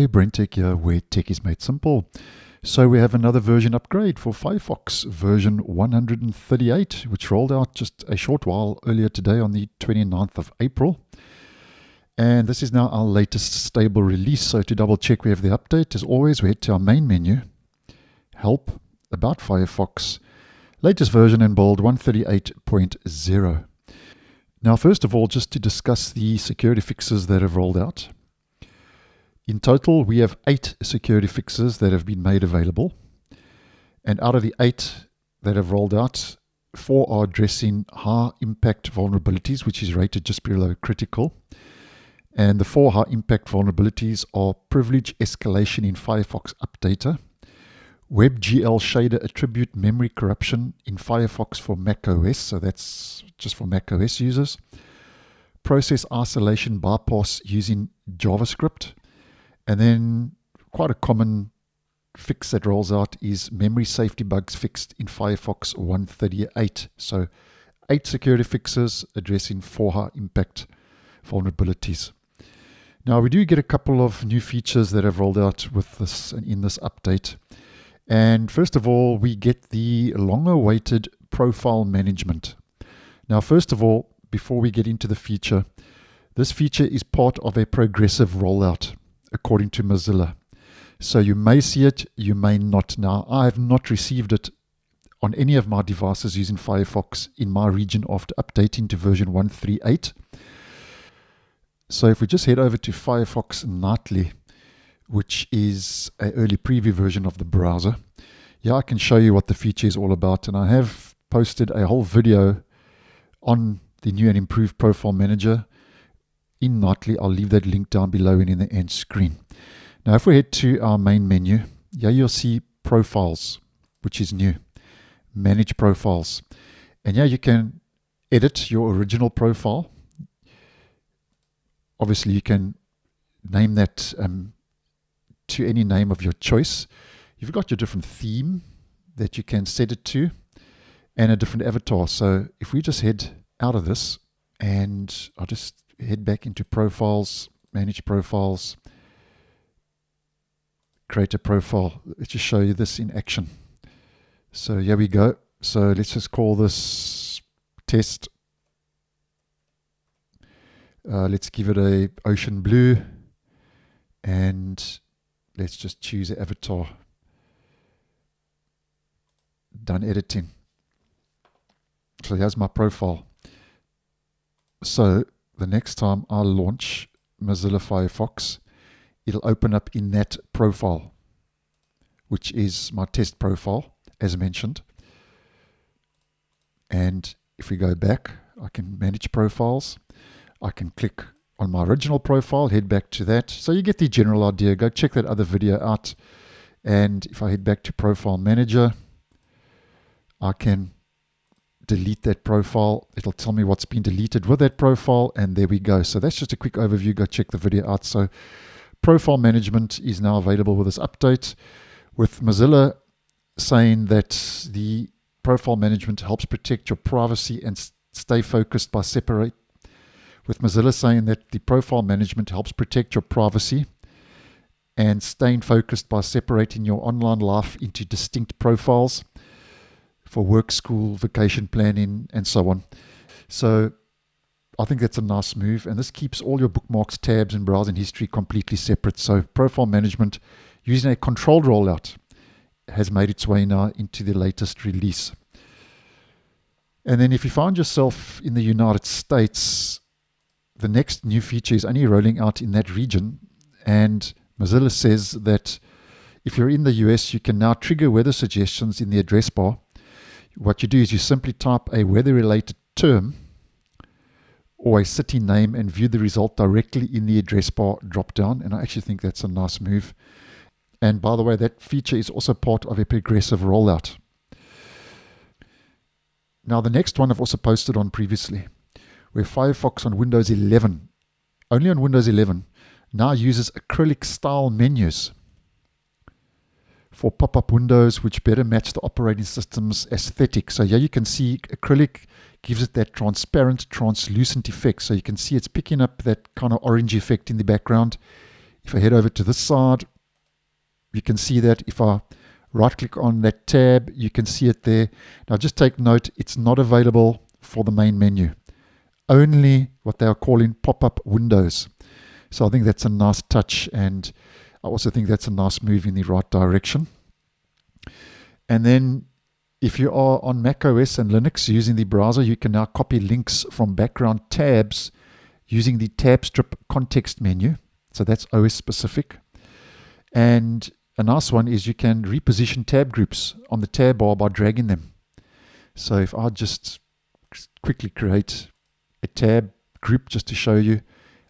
Hi, BrenTech here, where tech is made simple. So we have another version upgrade for Firefox, version 138, which rolled out just a short while earlier today on the 29th of April. And this is now our latest stable release. So to double check we have the update, as always, we head to our main menu, Help, About Firefox, latest version in bold 138.0. Now, first of all, just to discuss the security fixes that have rolled out. In total, we have 8 security fixes that have been made available. And out of the 8 that have rolled out, 4 are addressing high impact vulnerabilities, which is rated just below critical. And the 4 high impact vulnerabilities are privilege escalation in Firefox Updater, WebGL shader attribute memory corruption in Firefox for macOS, so that's just for macOS users, process isolation bypass using JavaScript. And then quite a common fix that rolls out is memory safety bugs fixed in Firefox 138. So 8 security fixes addressing 4 high impact vulnerabilities. Now we do get a couple of new features that have rolled out with this and in this update. And first of all, we get the long-awaited profile management. Now, first of all, before we get into the feature, this feature is part of a progressive rollout, according to Mozilla. So you may see it, you may not. Now, I have not received it on any of my devices using Firefox in my region after updating to version 138. So if we just head over to Firefox Nightly, which is an early preview version of the browser, yeah, I can show you what the feature is all about. And I have posted a whole video on the new and improved Profile Manager in Nightly. I'll leave that link down below and in the end screen. Now, if we head to our main menu, yeah, you'll see Profiles, which is new. Manage Profiles. And yeah, you can edit your original profile. Obviously, you can name that to any name of your choice. You've got your different theme that you can set it to and a different avatar. So if we just head out of this and I'll just head back into Profiles, Manage Profiles, create a profile. Let's just show you this in action. So here we go. So let's just call this test. Let's give it a ocean blue and let's just choose an avatar. Done editing. So here's my profile. So the next time I launch Mozilla Firefox, it'll open up in that profile, which is my test profile, as mentioned. And if we go back, I can manage profiles. I can click on my original profile, head back to that. So you get the general idea. Go check that other video out. And if I head back to Profile Manager, I can delete that profile. It'll tell me what's been deleted with that profile, and there we go. So that's just a quick overview. Go check the video out. So profile management is now available with this update, with Mozilla saying that the profile management helps protect your privacy and stay focused by with Mozilla saying that the profile management helps protect your privacy and staying focused by separating your online life into distinct profiles for work, school, vacation planning, and so on. So I think that's a nice move. And this keeps all your bookmarks, tabs, and browsing history completely separate. So profile management using a controlled rollout has made its way now into the latest release. And then if you find yourself in the United States, the next new feature is only rolling out in that region. And Mozilla says that if you're in the US, you can now trigger weather suggestions in the address bar. What you do is you simply type a weather-related term or a city name and view the result directly in the address bar drop-down. And I actually think that's a nice move. And by the way, that feature is also part of a progressive rollout. Now, the next one I've also posted on previously, where Firefox on Windows 11, only on Windows 11, now uses acrylic-style menus for pop-up windows which better match the operating system's aesthetic. So here you can see acrylic gives it that transparent, translucent effect. So you can see it's picking up that kind of orange effect in the background. If I head over to this side, you can see that if I right click on that tab, you can see it there. Now just take note, it's not available for the main menu. Only what they are calling pop-up windows. So I think that's a nice touch, and I also think that's a nice move in the right direction. And then if you are on Mac OS and Linux using the browser, you can now copy links from background tabs using the tab strip context menu. So that's OS specific. And a nice one is you can reposition tab groups on the tab bar by dragging them. So if I just quickly create a tab group just to show you,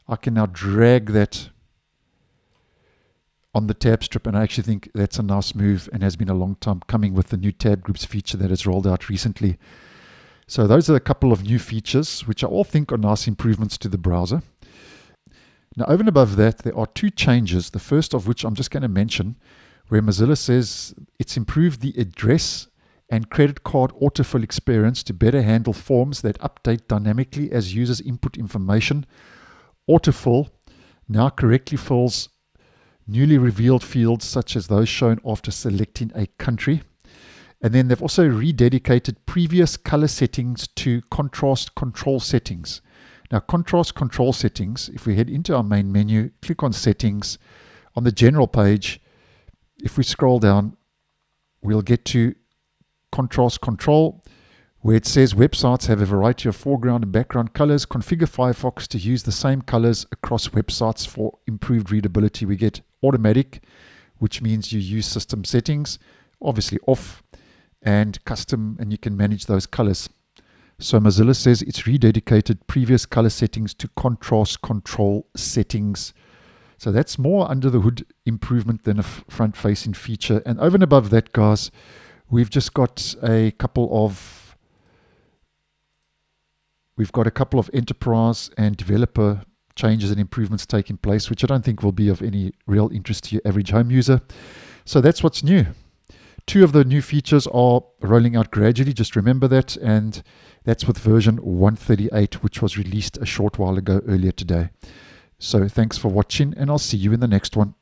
I can now drag that on the tab strip, and I actually think that's a nice move and has been a long time coming with the new tab groups feature that has rolled out recently. So those are a couple of new features which I all think are nice improvements to the browser. Now over and above that, there are two changes, the first of which I'm just going to mention, where Mozilla says it's improved the address and credit card autofill experience to better handle forms that update dynamically as users input information. Autofill now correctly fills newly revealed fields such as those shown after selecting a country. And then they've also rededicated previous color settings to contrast control settings. Now, contrast control settings, if we head into our main menu, click on settings, on the general page, if we scroll down, we'll get to contrast control, where it says websites have a variety of foreground and background colors. Configure Firefox to use the same colors across websites for improved readability. We get automatic, which means you use system settings, obviously off, and custom, and you can manage those colors. So Mozilla says it's rededicated previous color settings to contrast control settings. So that's more under the hood improvement than a front-facing feature. And over and above that, guys, we've just got a couple of enterprise and developer changes and improvements taking place, which I don't think will be of any real interest to your average home user. So that's what's new. Two of the new features are rolling out gradually, just remember that, and that's with version 138, which was released a short while ago earlier today. So thanks for watching, and I'll see you in the next one.